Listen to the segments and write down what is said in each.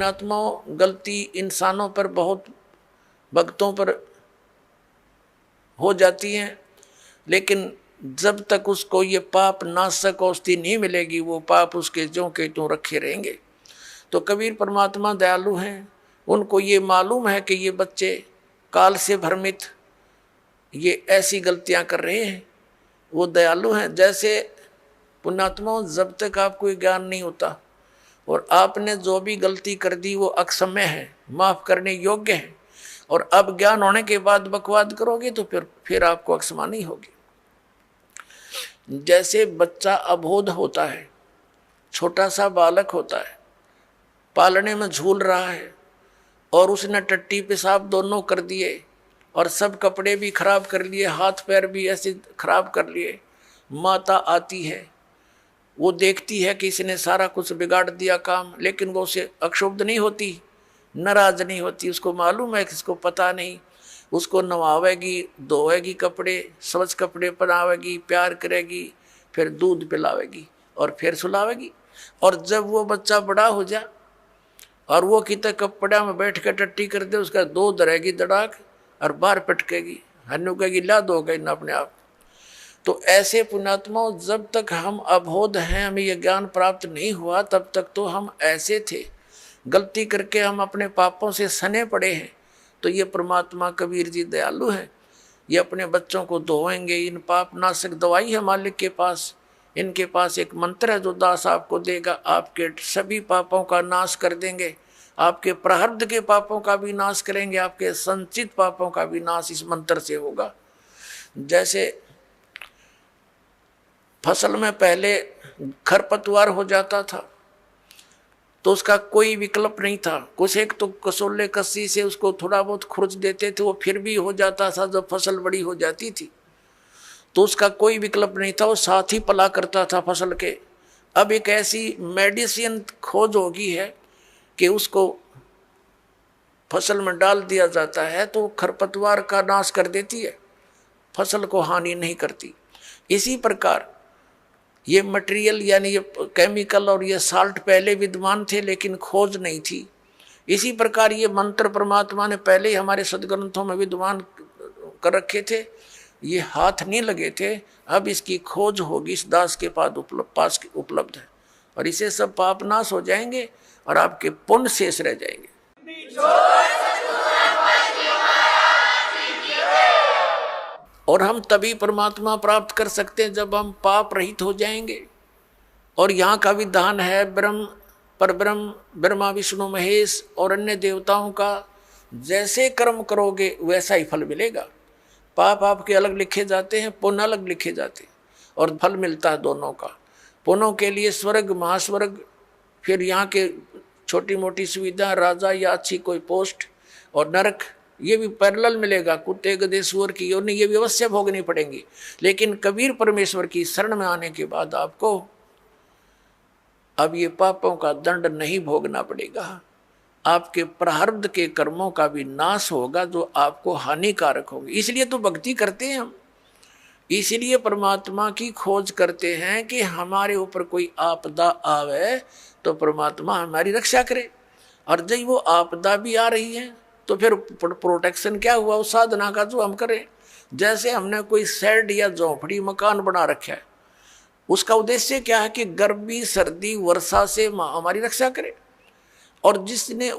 पुण्यात्माओं, गलती इंसानों पर, बहुत भक्तों पर हो जाती है, लेकिन जब तक उसको ये पाप नाशक औषधि नहीं मिलेगी वो पाप उसके ज्यों के त्यों रखे रहेंगे। तो कबीर परमात्मा दयालु हैं, उनको ये मालूम है कि ये बच्चे काल से भ्रमित ये ऐसी गलतियां कर रहे हैं, वो दयालु हैं। जैसे पुण्यात्माओं, जब तक आपको ज्ञान नहीं होता और आपने जो भी गलती कर दी वो अक्षम्य है, माफ करने योग्य है, और अब ज्ञान होने के बाद बकवाद करोगे तो फिर आपको अक्षमा नहीं होगी। जैसे बच्चा अबोध होता है, छोटा सा बालक होता है, पालने में झूल रहा है और उसने टट्टी पेशाब दोनों कर दिए और सब कपड़े भी खराब कर लिए, हाथ पैर भी ऐसे खराब कर लिए। माता आती है, वो देखती है कि इसने सारा कुछ बिगाड़ दिया काम, लेकिन वो उसे अक्षुब्ध नहीं होती, नाराज नहीं होती। उसको मालूम है कि इसको पता नहीं, उसको नवावेगी, धोएगी कपड़े, स्वच्छ कपड़े पहनावेगी, प्यार करेगी, फिर दूध पिलावेगी और फिर सुलावेगी। और जब वो बच्चा बड़ा हो जा और वो कितने कपड़ा में बैठ कर टट्टी कर दे, उसका दूध रहेगी दड़ाक और बाहर पटकेगी, हन्नू कहेगी ला दो गई ना अपने आप। तो ऐसे पुण्यात्माओं, जब तक हम अबोध हैं, हमें यह ज्ञान प्राप्त नहीं हुआ, तब तक तो हम ऐसे थे, गलती करके हम अपने पापों से सने पड़े हैं। तो ये परमात्मा कबीर जी दयालु हैं, ये अपने बच्चों को धोएंगे। इन पाप नाशक दवाई है मालिक के पास, इनके पास एक मंत्र है जो दास आपको देगा, आपके सभी पापों का नाश कर देंगे, आपके प्रारब्ध के पापों का भी नाश करेंगे, आपके संचित पापों का भी नाश इस मंत्र से होगा। जैसे फसल में पहले खरपतवार हो जाता था तो उसका कोई विकल्प नहीं था, कुछ एक तो कसोले कस्सी से उसको थोड़ा बहुत खुरच देते थे, वो फिर भी हो जाता था। जब फसल बड़ी हो जाती थी तो उसका कोई विकल्प नहीं था, वो साथ ही पला करता था फसल के। अब एक ऐसी मेडिसिन खोज होगी है कि उसको फसल में डाल दिया जाता है तो खरपतवार का नाश कर देती है, फसल को हानि नहीं करती। इसी प्रकार ये मटेरियल यानी ये केमिकल और ये साल्ट पहले विद्यमान थे लेकिन खोज नहीं थी। इसी प्रकार ये मंत्र परमात्मा ने पहले ही हमारे सदग्रंथों में विद्यमान कर रखे थे, ये हाथ नहीं लगे थे। अब इसकी खोज होगी, इस दास के पास उपलब्ध है, और इसे सब पाप नाश हो जाएंगे और आपके पुण्य शेष रह जाएंगे। और हम तभी परमात्मा प्राप्त कर सकते हैं जब हम पाप रहित हो जाएंगे। और यहाँ का विधान है ब्रह्म परब्रह्म ब्रह्मा विष्णु महेश और अन्य देवताओं का जैसे कर्म करोगे वैसा ही फल मिलेगा। पाप आपके अलग लिखे जाते हैं, पुण्य अलग लिखे जाते हैं, और फल मिलता है दोनों का। पुण्यों के लिए स्वर्ग महास्वर्ग, फिर यहाँ के छोटी मोटी सुविधा, राजा या अच्छी कोई पोस्ट, और नरक ये भी पैरेलल मिलेगा। कुत्ते गधे सुअर की योनि ये भी अवश्य भोगनी पड़ेंगी। लेकिन कबीर परमेश्वर की शरण में आने के बाद आपको अब ये पापों का दंड नहीं भोगना पड़ेगा, आपके प्रारब्ध के कर्मों का भी नाश होगा जो आपको हानिकारक होंगे। इसलिए तो भक्ति करते हैं हम, इसलिए परमात्मा की खोज करते हैं कि हमारे ऊपर कोई आपदा आवे तो परमात्मा हमारी रक्षा करे। और जब वो आपदा भी आ रही है तो फिर प्रोटेक्शन क्या हुआ उस साधना का जो हम करें। जैसे हमने कोई शेड या झोंपड़ी मकान बना रखा है, उसका उद्देश्य क्या है कि गर्मी सर्दी वर्षा से हमारी रक्षा करे। और जिसने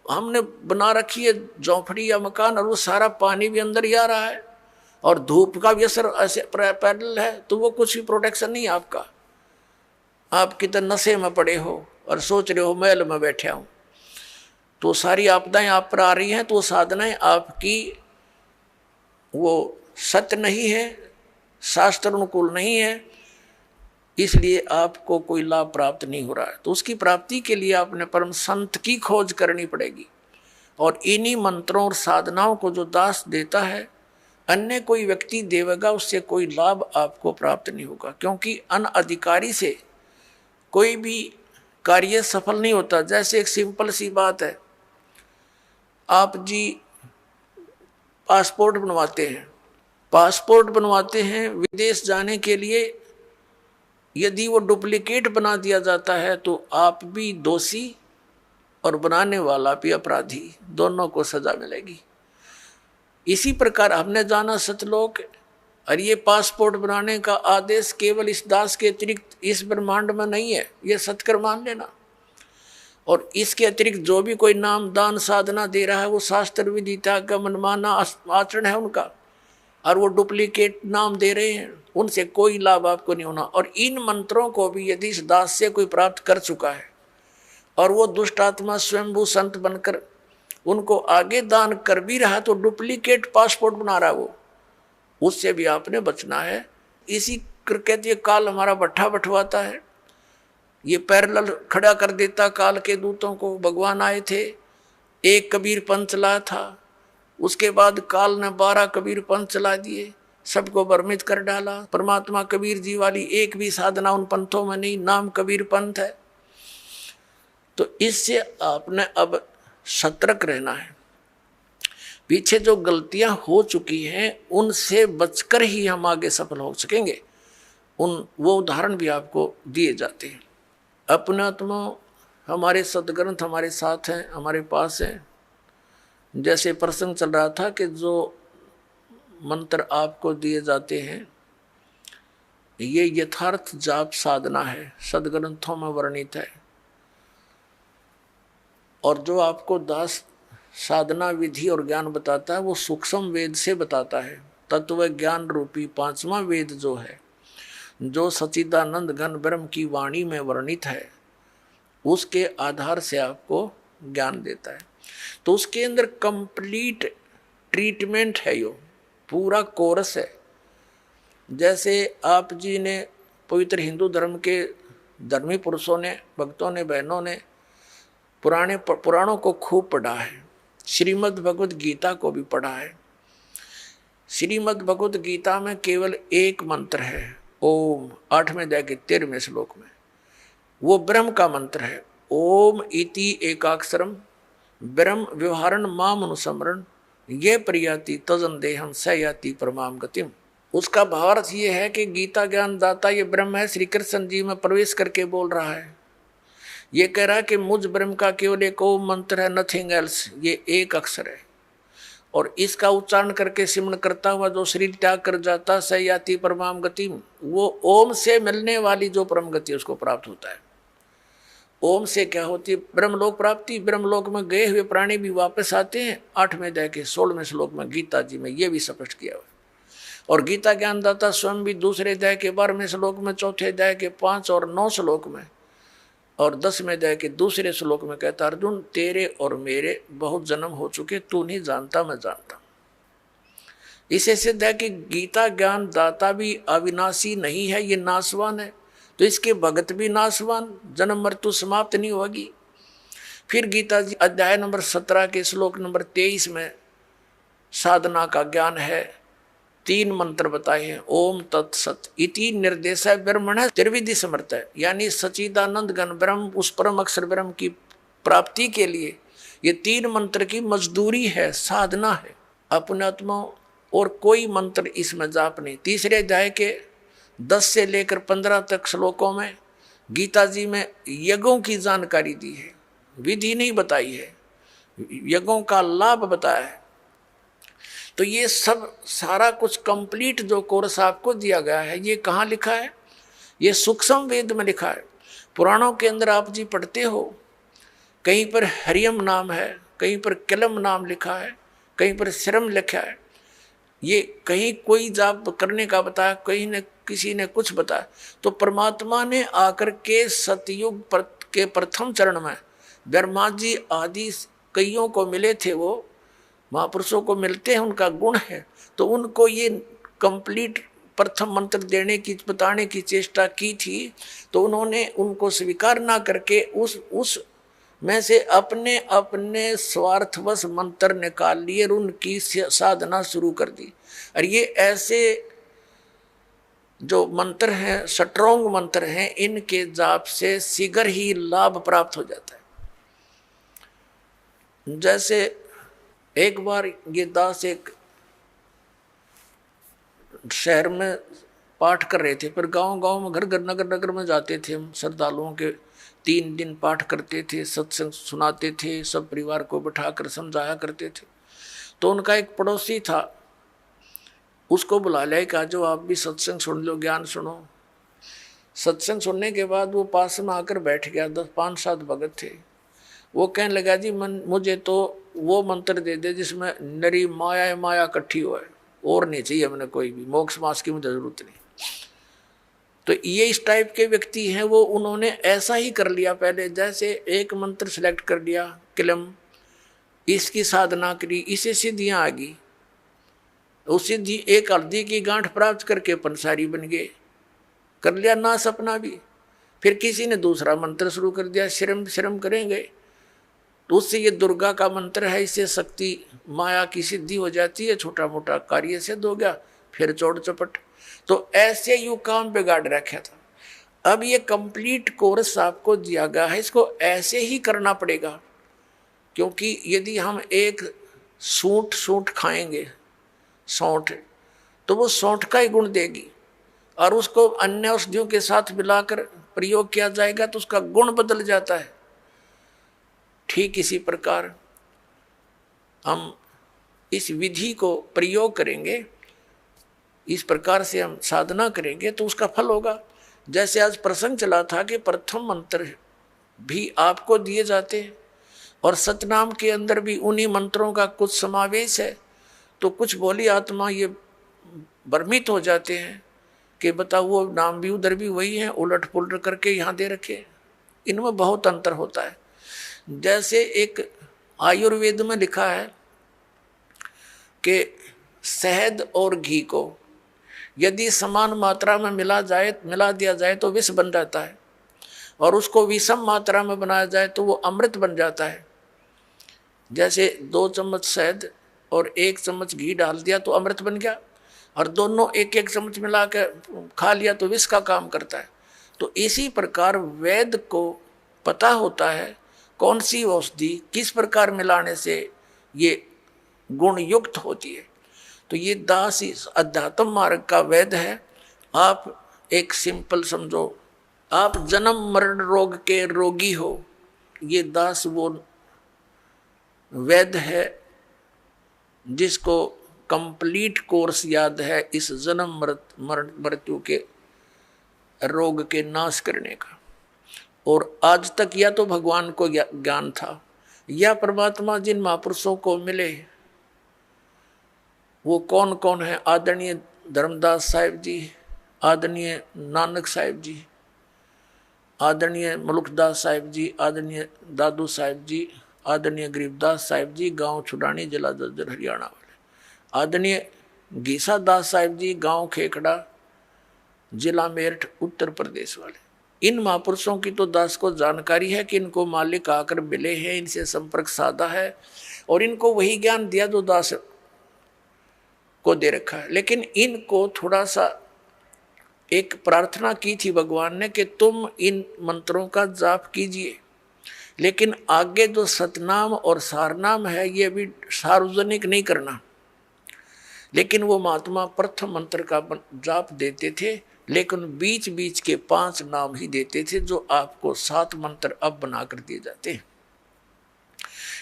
हमने बना रखी है झोंपड़ी या मकान और वो सारा पानी भी अंदर ही आ रहा है और धूप का भी असर ऐसे पैरेलल है, तो वो कुछ भी प्रोटेक्शन नहीं आपका। आप कितने नशे में पड़े हो और सोच रहे हो महल में बैठे हूँ, तो सारी आपदाएं आप पर आ रही हैं, तो साधनाएं आपकी वो सत्य नहीं है, शास्त्र अनुकूल नहीं है, इसलिए आपको कोई लाभ प्राप्त नहीं हो रहा है। तो उसकी प्राप्ति के लिए आपने परम संत की खोज करनी पड़ेगी। और इन्हीं मंत्रों और साधनाओं को जो दास देता है, अन्य कोई व्यक्ति देवेगा, उससे कोई लाभ आपको प्राप्त नहीं होगा, क्योंकि अनअधिकारी से कोई भी कार्य सफल नहीं होता। जैसे एक सिंपल सी बात है, आप जी पासपोर्ट बनवाते हैं विदेश जाने के लिए, यदि वो डुप्लीकेट बना दिया जाता है तो आप भी दोषी और बनाने वाला भी अपराधी, दोनों को सजा मिलेगी। इसी प्रकार हमने जाना सतलोक, और ये पासपोर्ट बनाने का आदेश केवल इस दास के अतिरिक्त इस ब्रह्मांड में नहीं है, ये सत्कर मान लेना। और इसके अतिरिक्त जो भी कोई नाम दान साधना दे रहा है वो शास्त्र विधि त्याग का मनमाना आचरण है उनका, और वो डुप्लीकेट नाम दे रहे हैं, उनसे कोई लाभ आपको नहीं होना। और इन मंत्रों को भी यदि इस दास से कोई प्राप्त कर चुका है और वो दुष्ट आत्मा स्वयंभू संत बनकर उनको आगे दान कर भी रहा तो डुप्लीकेट पासपोर्ट बना रहा वो, उससे भी आपने बचना है। इसी कहते ये काल हमारा भट्ठा बंटवाता है, ये पैरेलल खड़ा कर देता काल के दूतों को। भगवान आए थे, एक कबीर पंथ चला था, उसके बाद काल ने 12 कबीर पंथ चला दिए, सबको भ्रमित कर डाला। परमात्मा कबीर जी वाली एक भी साधना उन पंथों में नहीं, नाम कबीर पंथ है। तो इससे आपने अब सतर्क रहना है। पीछे जो गलतियां हो चुकी हैं उनसे बचकर ही हम आगे सफल हो सकेंगे। वो उदाहरण भी आपको दिए जाते हैं। अपने आत्मा हमारे सदग्रंथ हमारे साथ हैं, हमारे पास हैं। जैसे प्रसंग चल रहा था कि जो मंत्र आपको दिए जाते हैं ये यथार्थ जाप साधना है, सदग्रंथों में वर्णित है। और जो आपको दास साधना विधि और ज्ञान बताता है वो सूक्ष्म वेद से बताता है। तत्व ज्ञान रूपी 5वां वेद जो है, जो सच्चिदानंद घन ब्रह्म की वाणी में वर्णित है, उसके आधार से आपको ज्ञान देता है। तो उसके अंदर कंप्लीट ट्रीटमेंट है, यो पूरा कोर्स है। जैसे आप जी ने पवित्र हिंदू धर्म के धर्मी पुरुषों ने, भक्तों ने, बहनों ने पुराणों को खूब पढ़ा है, श्रीमद् भगवद गीता को भी पढ़ा है। श्रीमद् भगवद गीता में केवल एक मंत्र है, ओम, 8वें अध्याय के 13वें श्लोक में, वो ब्रह्म का मंत्र है। ओम इति एकाक्षरम ब्रह्म व्यवहारण माम अनुसमरण ये प्रियाति तजन देहम स याति परमाम गतिम। उसका भावार्थ ये है कि गीता ज्ञान दाता ये ब्रह्म है, श्री कृष्ण जी में प्रवेश करके बोल रहा है। ये कह रहा है कि मुझ ब्रह्म का केवल एक ओम मंत्र है, नथिंग एल्स, ये एक अक्षर है। और इसका उच्चारण करके सिमरण करता हुआ जो शरीर त्याग कर जाता स याति परमाम गतिम, वो ओम से मिलने वाली जो परम गति उसको प्राप्त होता है। ओम से क्या होती है? ब्रह्मलोक प्राप्ति। ब्रह्मलोक में गए हुए प्राणी भी वापस आते हैं। 8वें अध्याय के 16वें श्लोक में गीता जी में ये भी स्पष्ट किया हुआ है। और गीता ज्ञानदाता स्वयं भी 2 अध्याय के 12वें श्लोक में, 4 अध्याय के 5 और 9 श्लोक में और 10वें अध्याय के 2 श्लोक में कहता, अर्जुन तेरे और मेरे बहुत जन्म हो चुके, तू नहीं जानता मैं जानता। इसे सिद्ध है कि गीता ज्ञान दाता भी अविनाशी नहीं है, ये नाशवान है। तो इसके भगत भी नाशवान, जन्म मृत्यु समाप्त नहीं होगी। फिर गीता जी अध्याय नंबर 17 के श्लोक नंबर 23 में साधना का ज्ञान है। 3 मंत्र बताए हैं, ओम तत्सत इति निर्देश ब्रह्मण त्रिविधि समर्थ है, यानी सच्चिदानंद घन ब्रह्म, उस परम अक्षर ब्रह्म की प्राप्ति के लिए ये 3 मंत्र की मजदूरी है, साधना है। अपने आत्मा और कोई मंत्र इसमें जाप नहीं। 3 अध्याय के 10 से लेकर 15 तक श्लोकों में गीता जी में यज्ञों की जानकारी दी है, विधि नहीं बताई है, यज्ञों का लाभ बताया है। तो ये सब सारा कुछ कंप्लीट जो कोर्स आपको दिया गया है, ये कहाँ लिखा है? ये सूक्ष्म वेद में लिखा है। पुराणों के अंदर आप जी पढ़ते हो, कहीं पर हरियम नाम है, कहीं पर कलम नाम लिखा है, कहीं पर श्रम लिखा है। ये कहीं कोई जाप करने का बताया, कहीं ने किसी ने कुछ बताया। तो परमात्मा ने आकर के सतयुग के प्रथम चरण में ब्रह्मा जी आदि कईयों को मिले थे, वो महापुरुषों को मिलते हैं, उनका गुण है। तो उनको ये कंप्लीट प्रथम मंत्र देने की, बताने की चेष्टा की थी। तो उन्होंने उनको स्वीकार ना करके उस में से अपने अपने स्वार्थवश मंत्र निकाल लिए और उनकी साधना शुरू कर दी। और ये ऐसे जो मंत्र हैं, स्ट्रॉन्ग मंत्र हैं, इनके जाप से शीघ्र ही लाभ प्राप्त हो जाता है। जैसे एक बार ये दास एक शहर में पाठ कर रहे थे, पर गांव गांव में, घर घर, नगर नगर में जाते थे हम श्रद्धालुओं के, 3 दिन पाठ करते थे, सत्संग सुनाते थे, सब परिवार को बिठाकर समझाया करते थे। तो उनका एक पड़ोसी था, उसको बुला लिया कि आज आप भी सत्संग सुन लो, ज्ञान सुनो। सत्संग सुनने के बाद वो पास में आकर बैठ गया, 5-7 भगत थे। वो कहने लगा जी मुझे तो वो मंत्र दे दे जिसमें नरी माया माया इकट्ठी हो, और नहीं चाहिए हमने कोई भी, मोक्ष मास की मुझे जरूरत नहीं। तो ये इस टाइप के व्यक्ति हैं, वो उन्होंने ऐसा ही कर लिया पहले, जैसे एक मंत्र सिलेक्ट कर लिया, किलम, इसकी साधना करी, इसे सिद्धियां आ गई, उस सिद्धि एक हल्दी की गांठ प्राप्त करके पंसारी बन गए, कर लिया ना सपना भी। फिर किसी ने दूसरा मंत्र शुरू कर दिया, श्रम श्रम करेंगे, तो उससे ये दुर्गा का मंत्र है, इससे शक्ति माया की सिद्धि हो जाती है, छोटा मोटा कार्य सिद्ध हो गया, फिर चौड़ चपट। तो ऐसे यू काम बिगाड़ रखा था। अब ये कंप्लीट कोर्स आपको दिया गया है, इसको ऐसे ही करना पड़ेगा, क्योंकि यदि हम एक सूंठ खाएंगे, सौंठ, तो वो सौंठ का ही गुण देगी, और उसको अन्य औषधियों के साथ मिलाकर प्रयोग किया जाएगा तो उसका गुण बदल जाता है। ठीक इसी प्रकार हम इस विधि को प्रयोग करेंगे, इस प्रकार से हम साधना करेंगे तो उसका फल होगा। जैसे आज प्रसंग चला था कि प्रथम मंत्र भी आपको दिए जाते हैं, और सतनाम के अंदर भी उन्हीं मंत्रों का कुछ समावेश है। तो कुछ भोली आत्मा ये भ्रमित हो जाते हैं कि बताओ वो नाम भी उधर भी वही है, उलट पुलट करके यहाँ दे रखे। इनमें बहुत अंतर होता है। जैसे एक आयुर्वेद में लिखा है कि शहद और घी को यदि समान मात्रा में मिला दिया जाए तो विष बन जाता है, और उसको विषम मात्रा में बनाया जाए तो वो अमृत बन जाता है। जैसे 2 चम्मच शहद और 1 चम्मच घी डाल दिया तो अमृत बन गया, और दोनों 1-1 चम्मच मिला के खा लिया तो विष का काम करता है। तो इसी प्रकार वेद को पता होता है कौन सी औषधि किस प्रकार मिलाने से ये गुण युक्त होती है। तो ये दास इस अध्यात्म मार्ग का वेद है। आप एक सिंपल समझो, आप जन्म मरण रोग के रोगी हो, ये दास वो वेद है जिसको कंप्लीट कोर्स याद है इस जन्म मरण मृत्यु के रोग के नाश करने का। और आज तक या तो भगवान को ज्ञान था, या परमात्मा जिन महापुरुषों को मिले वो कौन कौन है, आदरणीय धर्मदास साहिब जी, आदरणीय नानक साहिब जी, आदरणीय मुल्कदास साहिब जी, आदरणीय दादू साहिब जी, आदरणीय गरीबदास साहिब जी, गांव छुड़ानी, जिला जज्जर हरियाणा वाले, आदरणीय गीसा दास साहिब जी, गांव खेखड़ा, जिला मेरठ उत्तर प्रदेश वाले। इन महापुरुषों की तो दास को जानकारी है कि इनको मालिक आकर मिले हैं, इनसे संपर्क साधा है, और इनको वही ज्ञान दिया जो दास को दे रखा है। लेकिन इनको थोड़ा सा एक प्रार्थना की थी भगवान ने कि तुम इन मंत्रों का जाप कीजिए, लेकिन आगे जो सतनाम और सारनाम है ये भी सार्वजनिक नहीं करना। लेकिन वो महात्मा प्रथम मंत्र का जाप देते थे, लेकिन बीच बीच के 5 नाम ही देते थे, जो आपको 7 मंत्र अब बनाकर दिए जाते हैं।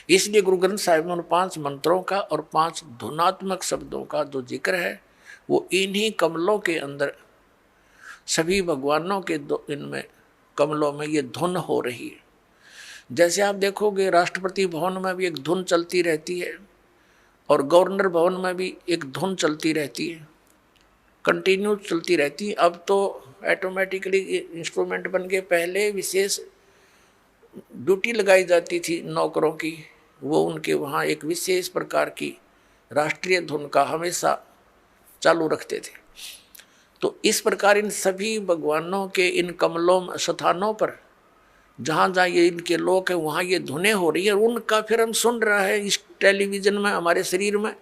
इसलिए गुरु ग्रंथ साहिब में उन 5 मंत्रों का और 5 धुनात्मक शब्दों का जो जिक्र है वो इन्हीं कमलों के अंदर, सभी भगवानों के इनमें कमलों में ये धुन हो रही है। जैसे आप देखोगे राष्ट्रपति भवन में भी एक धुन चलती रहती है, और गवर्नर भवन में भी एक धुन चलती रहती है, कंटिन्यू चलती रहती है। अब तो ऑटोमेटिकली इंस्ट्रूमेंट बन के, पहले विशेष ड्यूटी लगाई जाती थी नौकरों की, वो उनके वहाँ एक विशेष प्रकार की राष्ट्रीय धुन का हमेशा चालू रखते थे। तो इस प्रकार इन सभी भगवानों के इन कमलों स्थानों पर जहाँ जहाँ ये इनके लोक है वहाँ ये धुनें हो रही है, उनका फिर हम सुन रहा है इस टेलीविज़न में, हमारे शरीर में।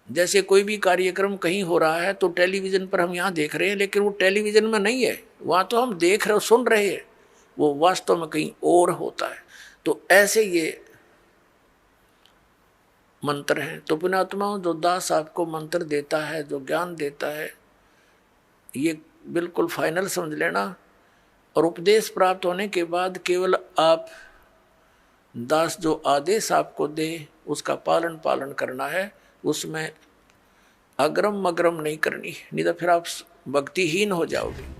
जैसे कोई भी कार्यक्रम कहीं हो रहा है तो टेलीविज़न पर हम यहाँ देख रहे हैं, लेकिन वो टेलीविज़न में नहीं है, वहाँ तो हम देख रहे सुन रहे हैं, वो वास्तव में कहीं और होता है। तो ऐसे ये मंत्र हैं। तो पुण्यात्माओं, जो दास आपको मंत्र देता है, जो ज्ञान देता है, ये बिल्कुल फाइनल समझ लेना। और उपदेश प्राप्त होने के बाद केवल आप दास जो आदेश आपको दे उसका पालन करना है, उसमें अग्रम मग्रम नहीं करनी, नहीं तो फिर आप भक्तिहीन हो जाओगे।